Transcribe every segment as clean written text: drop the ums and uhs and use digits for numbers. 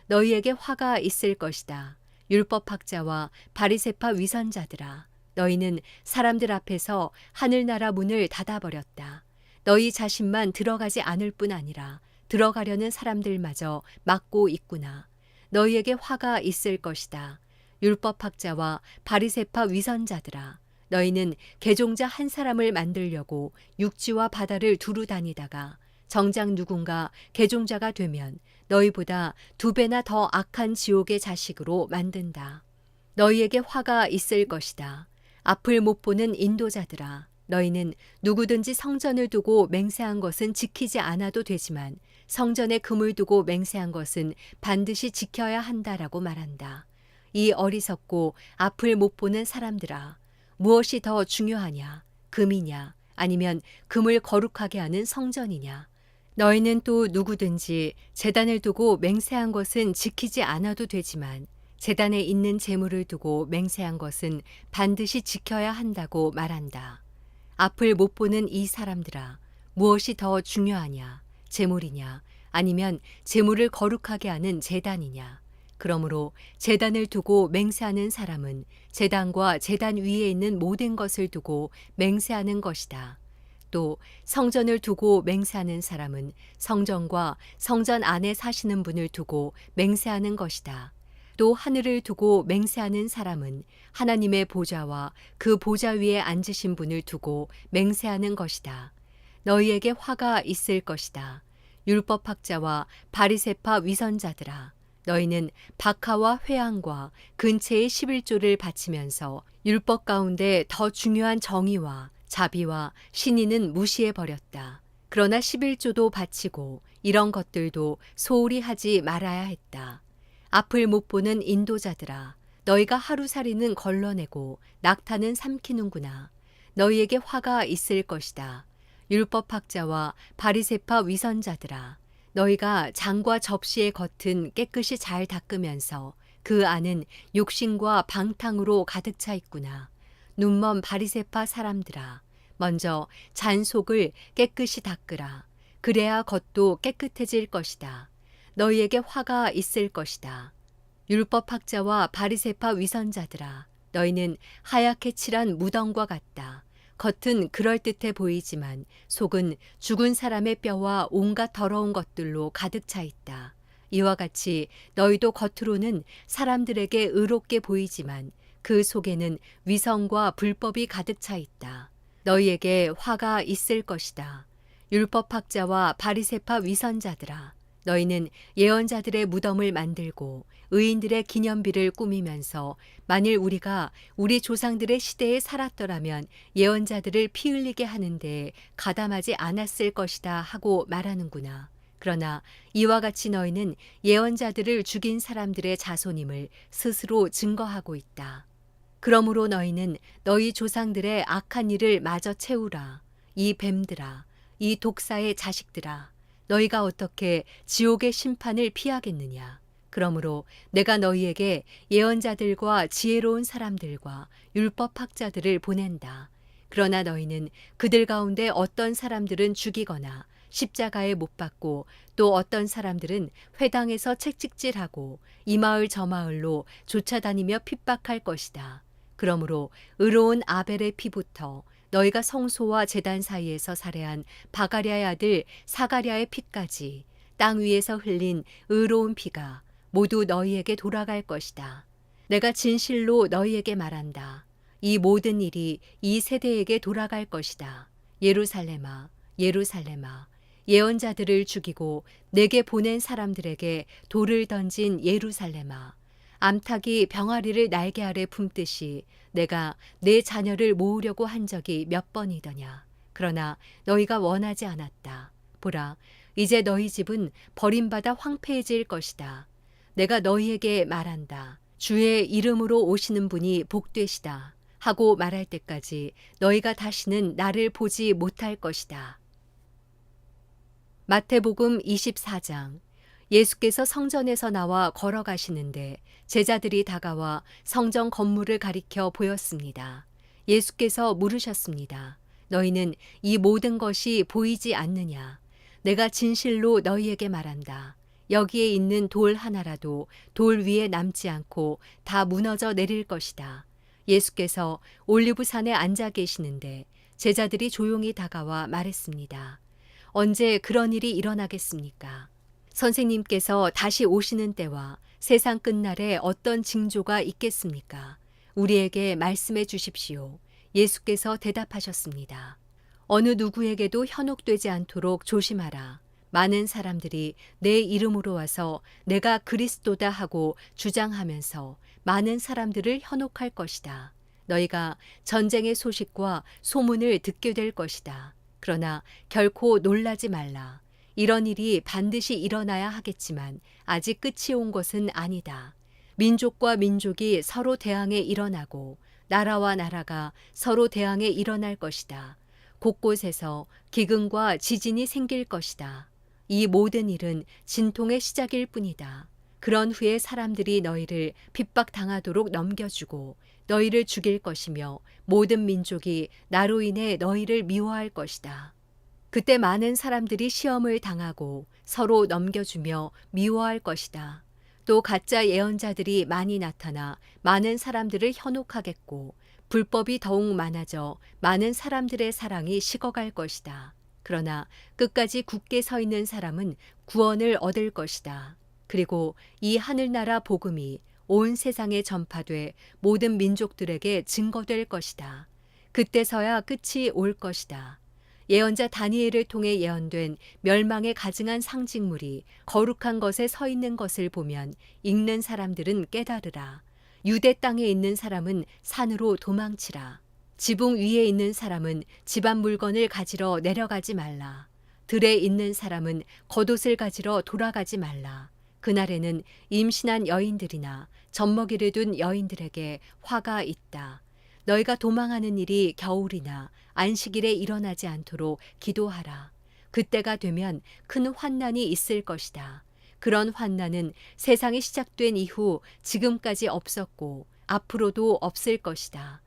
너희에게 화가 있을 것이다. 율법학자와 바리새파 위선자들아, 너희는 사람들 앞에서 하늘나라 문을 닫아버렸다. 너희 자신만 들어가지 않을 뿐 아니라 들어가려는 사람들마저 막고 있구나. 너희에게 화가 있을 것이다. 율법학자와 바리새파 위선자들아, 너희는 개종자 한 사람을 만들려고 육지와 바다를 두루 다니다가 정작 누군가 개종자가 되면 너희보다 2배나 더 악한 지옥의 자식으로 만든다. 너희에게 화가 있을 것이다. 앞을 못 보는 인도자들아, 너희는 누구든지 성전을 두고 맹세한 것은 지키지 않아도 되지만 성전에 금을 두고 맹세한 것은 반드시 지켜야 한다라고 말한다. 이 어리석고 앞을 못 보는 사람들아, 무엇이 더 중요하냐? 금이냐? 아니면 금을 거룩하게 하는 성전이냐? 너희는 또 누구든지 제단을 두고 맹세한 것은 지키지 않아도 되지만 제단에 있는 제물을 두고 맹세한 것은 반드시 지켜야 한다고 말한다. 앞을 못 보는 이 사람들아, 무엇이 더 중요하냐? 제물이냐? 아니면 제물을 거룩하게 하는 제단이냐? 그러므로 제단을 두고 맹세하는 사람은 제단과 제단 위에 있는 모든 것을 두고 맹세하는 것이다. 또 성전을 두고 맹세하는 사람은 성전과 성전 안에 사시는 분을 두고 맹세하는 것이다. 또 하늘을 두고 맹세하는 사람은 하나님의 보좌와 그 보좌 위에 앉으신 분을 두고 맹세하는 것이다. 너희에게 화가 있을 것이다. 율법학자와 바리새파 위선자들아, 너희는 박하와 회향과 근체의 11조를 바치면서 율법 가운데 더 중요한 정의와 자비와 신의는 무시해 버렸다. 그러나 11조도 바치고 이런 것들도 소홀히 하지 말아야 했다. 앞을 못 보는 인도자들아, 너희가 하루살이는 걸러내고 낙타는 삼키는구나. 너희에게 화가 있을 것이다. 율법학자와 바리새파 위선자들아, 너희가 장과 접시의 겉은 깨끗이 잘 닦으면서 그 안은 욕심과 방탕으로 가득 차 있구나. 눈먼 바리새파 사람들아, 먼저 잔속을 깨끗이 닦으라. 그래야 겉도 깨끗해질 것이다. 너희에게 화가 있을 것이다. 율법학자와 바리새파 위선자들아, 너희는 하얗게 칠한 무덤과 같다. 겉은 그럴듯해 보이지만 속은 죽은 사람의 뼈와 온갖 더러운 것들로 가득 차 있다. 이와 같이 너희도 겉으로는 사람들에게 의롭게 보이지만 그 속에는 위선과 불법이 가득 차 있다. 너희에게 화가 있을 것이다. 율법학자와 바리새파 위선자들아, 너희는 예언자들의 무덤을 만들고 의인들의 기념비를 꾸미면서 만일 우리가 우리 조상들의 시대에 살았더라면 예언자들을 피 흘리게 하는데 가담하지 않았을 것이다 하고 말하는구나. 그러나 이와 같이 너희는 예언자들을 죽인 사람들의 자손임을 스스로 증거하고 있다. 그러므로 너희는 너희 조상들의 악한 일을 마저 채우라. 이 뱀들아, 이 독사의 자식들아, 너희가 어떻게 지옥의 심판을 피하겠느냐. 그러므로 내가 너희에게 예언자들과 지혜로운 사람들과 율법학자들을 보낸다. 그러나 너희는 그들 가운데 어떤 사람들은 죽이거나 십자가에 못 박고 또 어떤 사람들은 회당에서 채찍질하고 이 마을 저 마을로 쫓아다니며 핍박할 것이다. 그러므로 의로운 아벨의 피부터 너희가 성소와 제단 사이에서 살해한 바가랴의 아들 사가랴의 피까지 땅 위에서 흘린 의로운 피가 모두 너희에게 돌아갈 것이다. 내가 진실로 너희에게 말한다. 이 모든 일이 이 세대에게 돌아갈 것이다. 예루살렘아, 예루살렘아, 예언자들을 죽이고 내게 보낸 사람들에게 돌을 던진 예루살렘아, 암탉이 병아리를 날개 아래 품듯이 내가 내 자녀를 모으려고 한 적이 몇 번이더냐. 그러나 너희가 원하지 않았다. 보라, 이제 너희 집은 버림받아 황폐해질 것이다. 내가 너희에게 말한다. 주의 이름으로 오시는 분이 복되시다 하고 말할 때까지 너희가 다시는 나를 보지 못할 것이다. 마태복음 24장. 예수께서 성전에서 나와 걸어가시는데 제자들이 다가와 성전 건물을 가리켜 보였습니다. 예수께서 물으셨습니다. 너희는 이 모든 것이 보이지 않느냐? 내가 진실로 너희에게 말한다. 여기에 있는 돌 하나라도 돌 위에 남지 않고 다 무너져 내릴 것이다. 예수께서 올리브산에 앉아 계시는데 제자들이 조용히 다가와 말했습니다. 언제 그런 일이 일어나겠습니까? 선생님께서 다시 오시는 때와 세상 끝날에 어떤 징조가 있겠습니까? 우리에게 말씀해 주십시오. 예수께서 대답하셨습니다. 어느 누구에게도 현혹되지 않도록 조심하라. 많은 사람들이 내 이름으로 와서 내가 그리스도다 하고 주장하면서 많은 사람들을 현혹할 것이다. 너희가 전쟁의 소식과 소문을 듣게 될 것이다. 그러나 결코 놀라지 말라. 이런 일이 반드시 일어나야 하겠지만 아직 끝이 온 것은 아니다. 민족과 민족이 서로 대항해 일어나고 나라와 나라가 서로 대항해 일어날 것이다. 곳곳에서 기근과 지진이 생길 것이다. 이 모든 일은 진통의 시작일 뿐이다. 그런 후에 사람들이 너희를 핍박당하도록 넘겨주고 너희를 죽일 것이며 모든 민족이 나로 인해 너희를 미워할 것이다. 그때 많은 사람들이 시험을 당하고 서로 넘겨주며 미워할 것이다. 또 가짜 예언자들이 많이 나타나 많은 사람들을 현혹하겠고 불법이 더욱 많아져 많은 사람들의 사랑이 식어갈 것이다. 그러나 끝까지 굳게 서 있는 사람은 구원을 얻을 것이다. 그리고 이 하늘나라 복음이 온 세상에 전파돼 모든 민족들에게 증거될 것이다. 그때서야 끝이 올 것이다. 예언자 다니엘을 통해 예언된 멸망에 가증한 상징물이 거룩한 것에 서 있는 것을 보면 읽는 사람들은 깨달으라. 유대 땅에 있는 사람은 산으로 도망치라. 지붕 위에 있는 사람은 집안 물건을 가지러 내려가지 말라. 들에 있는 사람은 겉옷을 가지러 돌아가지 말라. 그날에는 임신한 여인들이나 젖먹이를 둔 여인들에게 화가 있다. 너희가 도망하는 일이 겨울이나 안식일에 일어나지 않도록 기도하라. 그때가 되면 큰 환난이 있을 것이다. 그런 환난은 세상이 시작된 이후 지금까지 없었고 앞으로도 없을 것이다.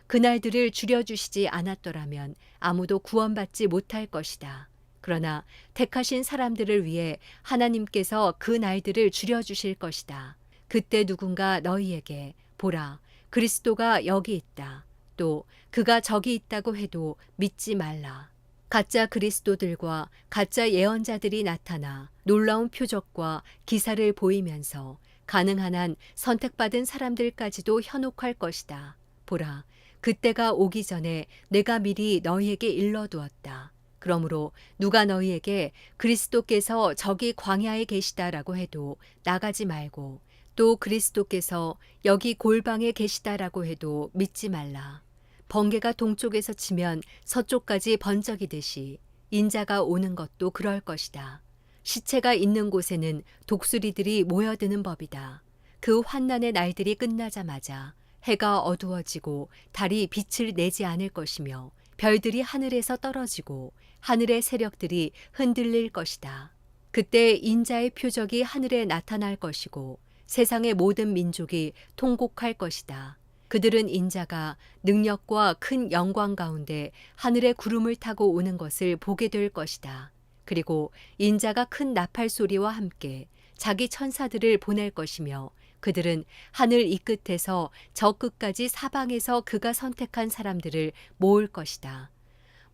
그날들을 줄여주시지 않았더라면 아무도 구원받지 못할 것이다. 그러나 택하신 사람들을 위해 하나님께서 그 날들을 줄여주실 것이다. 그때 누군가 너희에게 보라, 그리스도가 여기 있다. 또 그가 저기 있다고 해도 믿지 말라. 가짜 그리스도들과 가짜 예언자들이 나타나 놀라운 표적과 기사를 보이면서 가능한 한 선택받은 사람들까지도 현혹할 것이다. 보라, 그때가 오기 전에 내가 미리 너희에게 일러두었다. 그러므로 누가 너희에게 그리스도께서 저기 광야에 계시다라고 해도 나가지 말고 또 그리스도께서 여기 골방에 계시다라고 해도 믿지 말라. 번개가 동쪽에서 치면 서쪽까지 번쩍이듯이 인자가 오는 것도 그럴 것이다. 시체가 있는 곳에는 독수리들이 모여드는 법이다. 그 환난의 날들이 끝나자마자 해가 어두워지고 달이 빛을 내지 않을 것이며 별들이 하늘에서 떨어지고 하늘의 세력들이 흔들릴 것이다. 그때 인자의 표적이 하늘에 나타날 것이고 세상의 모든 민족이 통곡할 것이다. 그들은 인자가 능력과 큰 영광 가운데 하늘의 구름을 타고 오는 것을 보게 될 것이다. 그리고 인자가 큰 나팔 소리와 함께 자기 천사들을 보낼 것이며 그들은 하늘 이 끝에서 저 끝까지 사방에서 그가 선택한 사람들을 모을 것이다.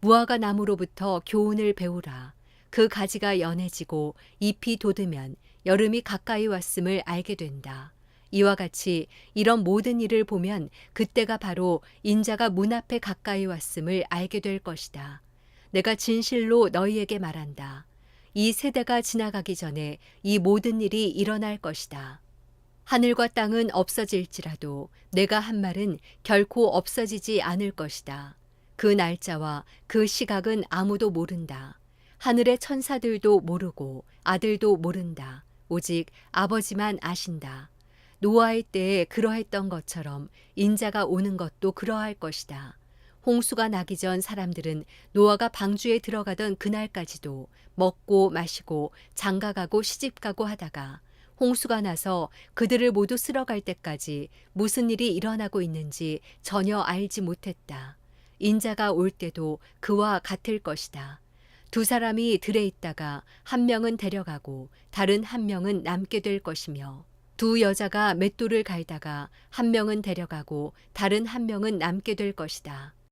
무화과 나무로부터 교훈을 배우라. 그 가지가 연해지고 잎이 돋으면 여름이 가까이 왔음을 알게 된다. 이와 같이 이런 모든 일을 보면 그때가 바로 인자가 문 앞에 가까이 왔음을 알게 될 것이다. 내가 진실로 너희에게 말한다. 이 세대가 지나가기 전에 이 모든 일이 일어날 것이다. 하늘과 땅은 없어질지라도 내가 한 말은 결코 없어지지 않을 것이다. 그 날짜와 그 시각은 아무도 모른다. 하늘의 천사들도 모르고 아들도 모른다. 오직 아버지만 아신다. 노아의 때에 그러했던 것처럼 인자가 오는 것도 그러할 것이다. 홍수가 나기 전 사람들은 노아가 방주에 들어가던 그날까지도 먹고 마시고 장가가고 시집가고 하다가 홍수가 나서 그들을 모두 쓸어갈 때까지 무슨 일이 일어나고 있는지 전혀 알지 못했다. 인자가 올 때도 그와 같을 것이다. 두 사람이 들에 있다가 한 명은 데려가고 다른 한 명은 남게 될 것이며 두 여자가 맷돌을 갈다가 한 명은 데려가고 다른 한 명은 남게 될 것이다.